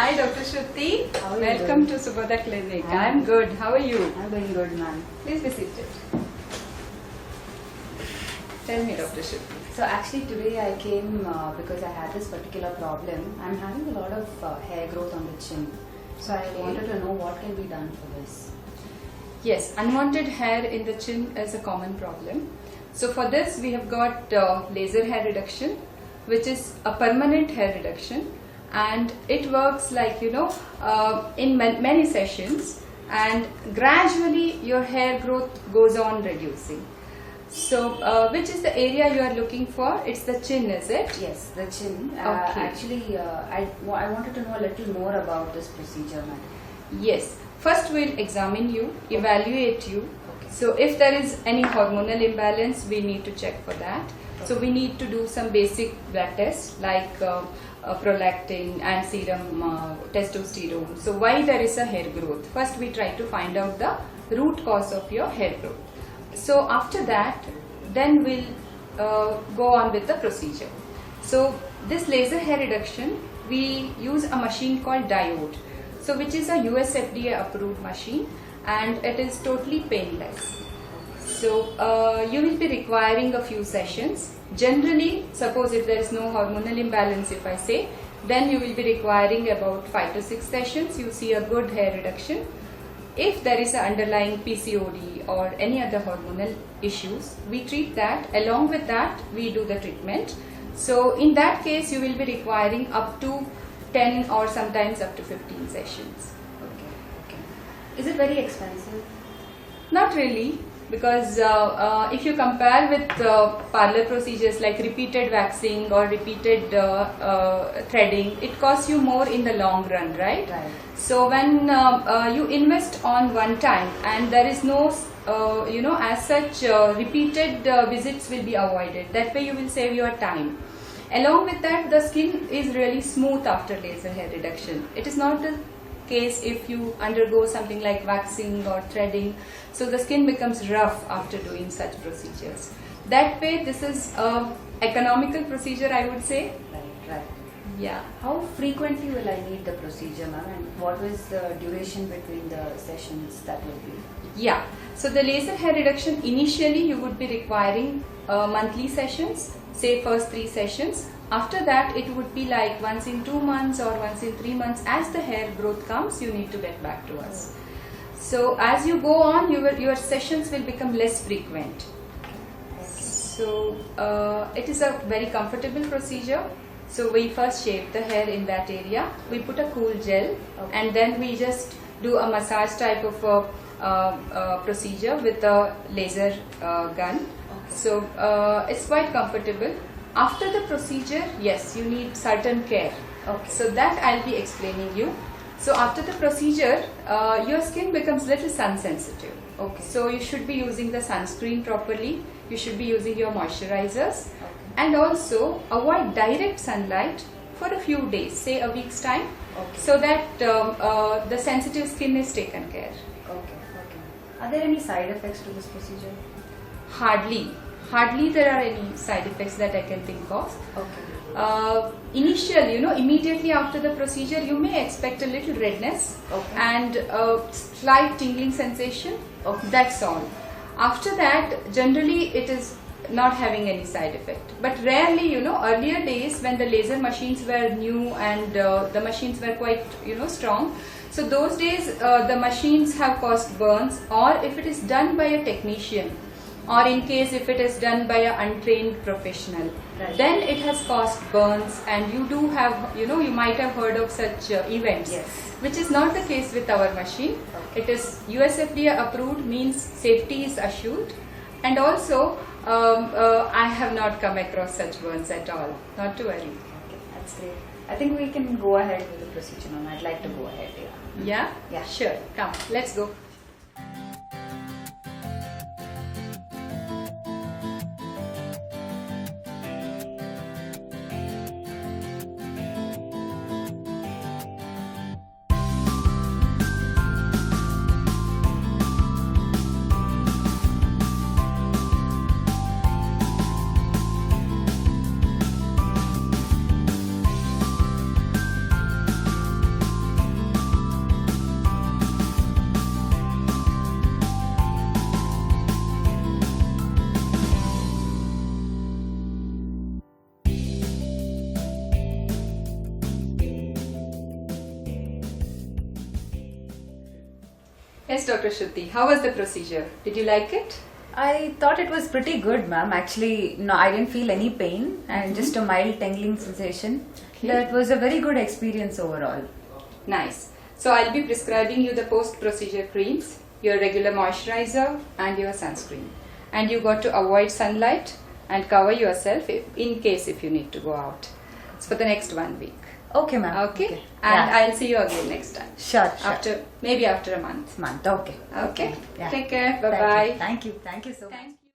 Hi, Dr. Shruti. How are you Welcome doing? to Subodha Clinic. Hi. I'm good. How are you? I'm doing good, ma'am. Please be seated. Tell me, Dr. Shruti. So actually today I came because I had this particular problem. I'm having a lot of hair growth on the chin. So I wanted to know what can be done for this. Yes, unwanted hair in the chin is a common problem. So for this, we have got laser hair reduction, which is a permanent hair reduction, and it works like in many sessions, and gradually your hair growth goes on reducing. So which is the area you are looking for? It's the chin, is it? Yes, the chin. Okay. Actually, I wanted to know a little more about this procedure, ma'am. Yes. First we'll examine you, evaluate you. Okay. So if there is any hormonal imbalance, we need to check for that. So we need to do some basic blood tests like prolactin and serum testosterone. So why there is a hair growth? First we try to find out the root cause of your hair growth. So after that, then we'll go on with the procedure. So this laser hair reduction, we use a machine called diode. So which is a US FDA approved machine, and it is totally painless. So you will be requiring a few sessions. Generally, suppose if there is no hormonal imbalance, if I say, then you will be requiring about 5 to 6 sessions. You see a good hair reduction. If there is an underlying PCOD or any other hormonal issues, we treat that. Along with that, we do the treatment. So in that case, you will be requiring up to 10 or sometimes up to 15 sessions. Okay. Is it very expensive? Not really, because if you compare with parlor procedures like repeated waxing or repeated threading, it costs you more in the long run, right? Right. So when you invest on one time and there is no, as such repeated visits will be avoided. That way you will save your time. Along with that, the skin is really smooth after laser hair reduction. It is not the case if you undergo something like waxing or threading. So the skin becomes rough after doing such procedures. That way, this is a economical procedure, I would say. Right. Yeah. How frequently will I need the procedure, ma'am? And what is the duration between the sessions that will be? Yeah. So the laser hair reduction, initially you would be requiring monthly sessions, say first 3 sessions. After that, it would be like once in 2 months or once in 3 months. As the hair growth comes, you need to get back to us. So as you go on, your sessions will become less frequent. So it is a very comfortable procedure. So we first shave the hair in that area. We put a cool gel, and then we just do a massage type of procedure with a laser gun. So it's quite comfortable. After the procedure, yes, you need certain care. Okay. So that I'll be explaining you. So after the procedure, your skin becomes little sun sensitive. Okay. So you should be using the sunscreen properly. You should be using your moisturizers, and also avoid direct sunlight for a few days, say a week's time, so that the sensitive skin is taken care. Okay. Are there any side effects to this procedure? Hardly there are any side effects that I can think of. Okay. Initially, immediately after the procedure, you may expect a little redness and a slight tingling sensation. That's all. After that, generally it is not having any side effect. But rarely, earlier days when the laser machines were new and the machines were quite, strong. So those days, the machines have caused burns, or if it is done by a technician, or in case if it is done by an untrained professional, then it has caused burns, and you do have, you might have heard of such events, which is not the case with our machine. It is US FDA approved, means safety is assured, and also I have not come across such burns at all, not to worry. Okay, that's great. I think we can go ahead with the procedure, ma'am. I'd like to go ahead, Yeah? Yeah. Sure, come, let's go. Yes, Dr. Shruti, how was the procedure? Did you like it? I thought it was pretty good, ma'am. Actually, no, I didn't feel any pain and just a mild tingling sensation. Okay. That was a very good experience overall. Nice. So I'll be prescribing you the post-procedure creams, your regular moisturizer and your sunscreen. And you got to avoid sunlight and cover yourself in case if you need to go out. It's for the next 1 week. Okay, ma'am. Okay? And Yeah. I'll see you again next time. Sure. Maybe after a month. Month. Okay. Okay? Yeah. Take care. Thank you. Bye-bye. Thank you. Thank you so much. Thank you.